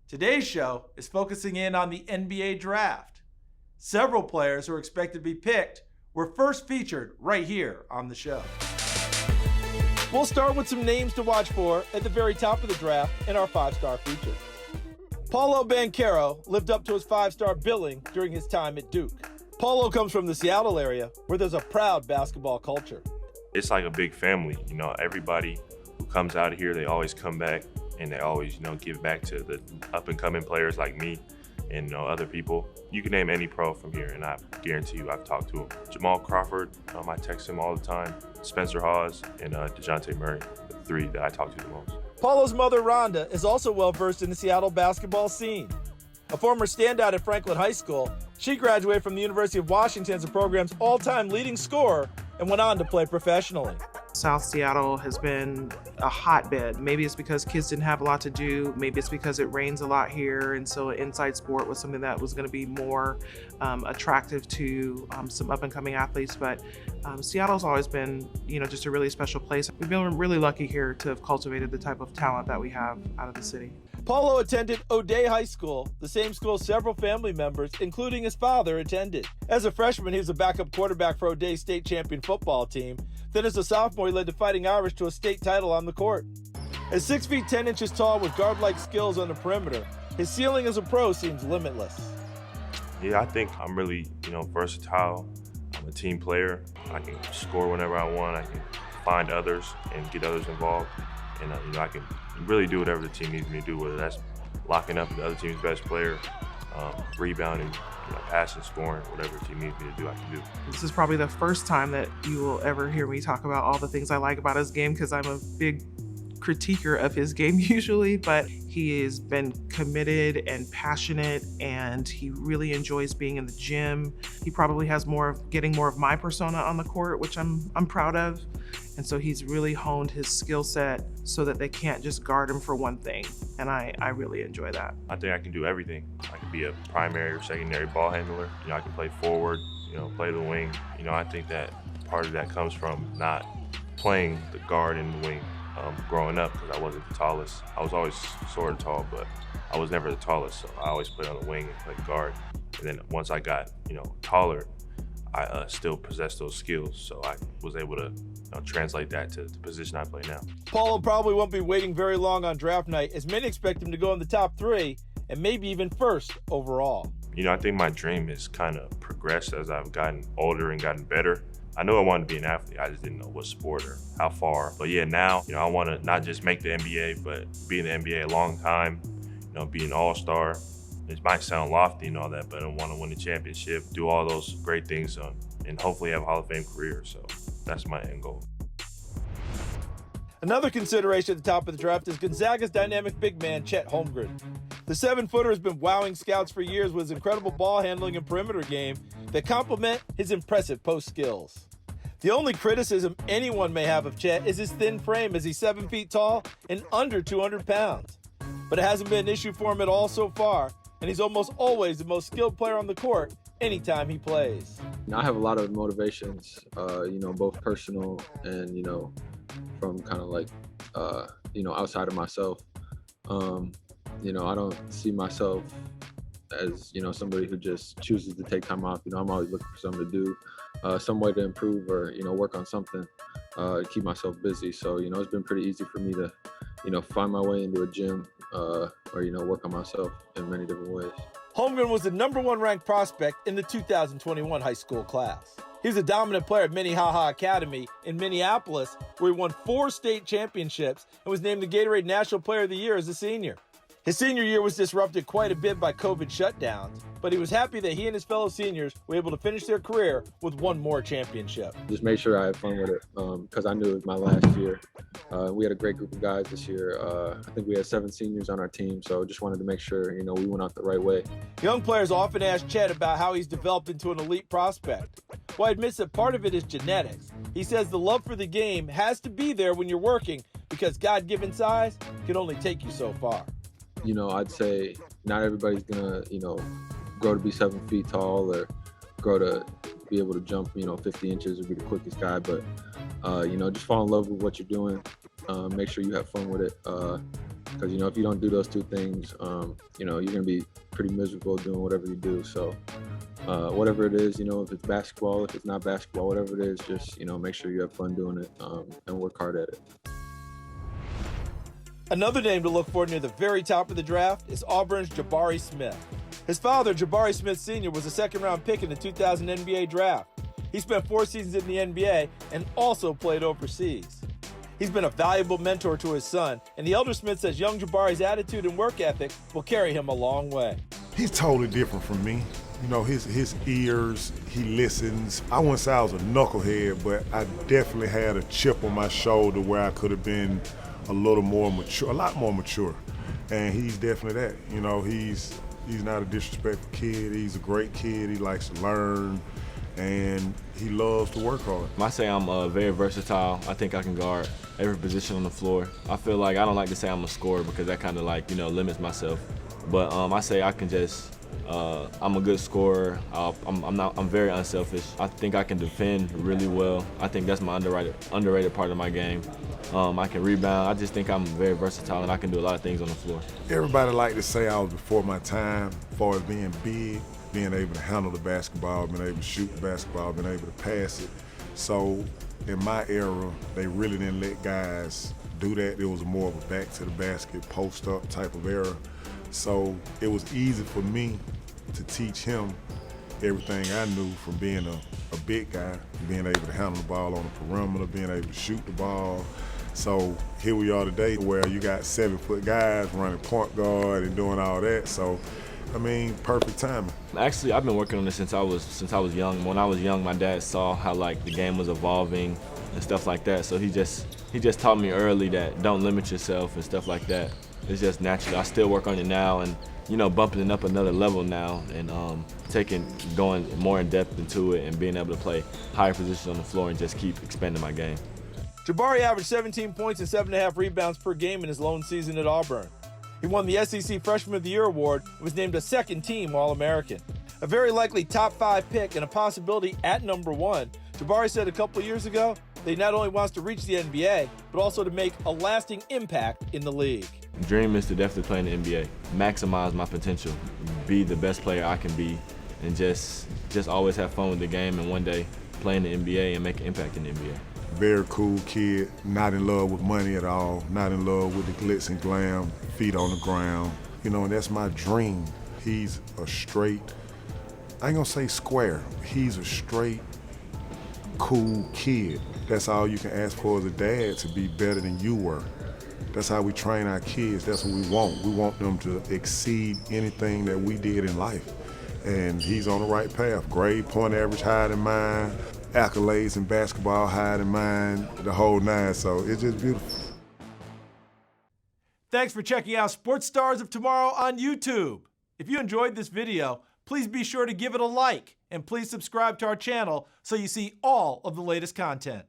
Today's show is focusing in on the NBA draft. Several players who are expected to be picked were first featured right here on the show. We'll start with some names to watch for at the very top of the draft in our five-star feature. Paolo Banchero lived up to his five-star billing during his time at Duke. Paolo comes from the Seattle area, where there's a proud basketball culture. It's like a big family, everybody who comes out of here, they always come back and they always, give back to the up-and-coming players like me and other people. You can name any pro from here and I guarantee you I've talked to him. Jamal Crawford, I text him all the time. Spencer Hawes and DeJounte Murray, the three that I talk to the most. Paolo's mother, Rhonda, is also well-versed in the Seattle basketball scene. A former standout at Franklin High School, she graduated from the University of Washington as the program's all-time leading scorer and went on to play professionally. South Seattle has been a hotbed. Maybe it's because kids didn't have a lot to do. Maybe it's because it rains a lot here, and so an inside sport was something that was going to be more attractive to some up-and-coming athletes. But Seattle's always been, just a really special place. We've been really lucky here to have cultivated the type of talent that we have out of the city. Paolo attended O'Day High School, the same school several family members, including his father, attended. As a freshman, he was a backup quarterback for O'Day's state champion football team. Then as a sophomore, he led the Fighting Irish to a state title on the court. At 6 feet 10 inches tall with guard-like skills on the perimeter, his ceiling as a pro seems limitless. Yeah, I think I'm really, versatile. I'm a team player. I can score whenever I want. I can find others and get others involved. And, I can really do whatever the team needs me to do, whether that's locking up the other team's best player, rebounding, passing, scoring, whatever the team needs me to do, I can do. This is probably the first time that you will ever hear me talk about all the things I like about his game, because I'm a big critiquer of his game usually, but he has been committed and passionate, and he really enjoys being in the gym. He probably has getting more of my persona on the court, which I'm proud of. And so he's really honed his skill set so that they can't just guard him for one thing. And I really enjoy that. I think I can do everything. I can be a primary or secondary ball handler. I can play forward, play the wing. I think that part of that comes from not playing the guard in the wing growing up, because I wasn't the tallest. I was always sort of tall, but I was never the tallest. So I always played on the wing and played guard. And then once I got, taller, I still possessed those skills, so I was able to translate that to the position I play now. Paolo probably won't be waiting very long on draft night, as many expect him to go in the top 3 and maybe even first overall. I think my dream has kind of progressed as I've gotten older and gotten better. I knew I wanted to be an athlete, I just didn't know what sport or how far. But yeah, now, I want to not just make the NBA, but be in the NBA a long time, be an all-star. It might sound lofty and all that, but I want to win the championship, do all those great things, and hopefully have a Hall of Fame career. So that's my end goal. Another consideration at the top of the draft is Gonzaga's dynamic big man, Chet Holmgren. The 7-footer has been wowing scouts for years with his incredible ball handling and perimeter game that complement his impressive post skills. The only criticism anyone may have of Chet is his thin frame, as he's 7 feet tall and under 200 pounds. But it hasn't been an issue for him at all so far, and he's almost always the most skilled player on the court anytime he plays. I have a lot of motivations, both personal and, from kind of like, outside of myself. I don't see myself as, somebody who just chooses to take time off. I'm always looking for something to do, some way to improve or, work on something, keep myself busy. So, it's been pretty easy for me to, find my way into a gym or, work on myself in many different ways. Holmgren was the #1 ranked prospect in the 2021 high school class. He was a dominant player at Minnehaha Academy in Minneapolis, where he won 4 state championships and was named the Gatorade National Player of the Year as a senior. His senior year was disrupted quite a bit by COVID shutdowns, but he was happy that he and his fellow seniors were able to finish their career with one more championship. Just made sure I had fun with it because I knew it was my last year. We had a great group of guys this year. I think we had 7 seniors on our team, so just wanted to make sure, we went out the right way. Young players often ask Chet about how he's developed into an elite prospect. While he admits that part of it is genetics, he says the love for the game has to be there when you're working, because God-given size can only take you so far. I'd say not everybody's gonna, grow to be 7 feet tall or grow to be able to jump, 50 inches or be the quickest guy. But, just fall in love with what you're doing. Make sure you have fun with it. Because, you know, if you don't do those two things, you know, you're going to be pretty miserable doing whatever you do. So whatever it is, you know, if it's basketball, if it's not basketball, whatever it is, just, you know, make sure you have fun doing it and work hard at it. Another name to look for near the very top of the draft is Auburn's Jabari Smith. His father, Jabari Smith Jr., was a second-round pick in the 2000 NBA draft. He spent 4 seasons in the NBA and also played overseas. He's been a valuable mentor to his son, and the elder Smith says young Jabari's attitude and work ethic will carry him a long way. He's totally different from me. You know, his ears, he listens. I wouldn't say I was a knucklehead, but I definitely had a chip on my shoulder where I could have been a little more mature, a lot more mature. And he's definitely that. You know, he's not a disrespectful kid. He's a great kid. He likes to learn, and he loves to work hard. I say I'm very versatile. I think I can guard every position on the floor. I feel like I don't like to say I'm a scorer because that kind of like, you know, limits myself. But I say I can just, I'm a good scorer. I'm very unselfish. I think I can defend really well. I think that's my underrated part of my game. I can rebound. I just think I'm very versatile and I can do a lot of things on the floor. Everybody like to say I was before my time as far as being big, being able to handle the basketball, being able to shoot the basketball, being able to pass it. So in my era, they really didn't let guys do that. It was more of a back to the basket, post up type of era. So it was easy for me to teach him everything I knew from being a big guy, being able to handle the ball on the perimeter, being able to shoot the ball. So here we are today where you got 7-foot guys running point guard and doing all that. So, I mean, perfect timing. Actually, I've been working on this since I was young. When I was young, my dad saw how like the game was evolving and stuff like that. So he just taught me early that don't limit yourself and stuff like that. It's just natural. I still work on it now and, you know, bumping it up another level now and going more in depth into it and being able to play higher positions on the floor and just keep expanding my game. Jabari averaged 17 points and 7.5 rebounds per game in his lone season at Auburn. He won the SEC Freshman of the Year award and was named a second-team All-American. A very likely top-5 pick and a possibility at number 1, Jabari said a couple years ago that he not only wants to reach the NBA, but also to make a lasting impact in the league. Dream is to definitely play in the NBA, maximize my potential, be the best player I can be, and just always have fun with the game and one day play in the NBA and make an impact in the NBA. Very cool kid, not in love with money at all, not in love with the glitz and glam, feet on the ground. You know, and that's my dream. He's a straight, I ain't gonna say square, he's a straight, cool kid. That's all you can ask for as a dad, to be better than you were. That's how we train our kids. That's what we want. We want them to exceed anything that we did in life. And he's on the right path. Grade, point average higher than mine, accolades in basketball higher than mine, the whole nine. So it's just beautiful. Thanks for checking out Sports Stars of Tomorrow on YouTube. If you enjoyed this video, please be sure to give it a like and please subscribe to our channel so you see all of the latest content.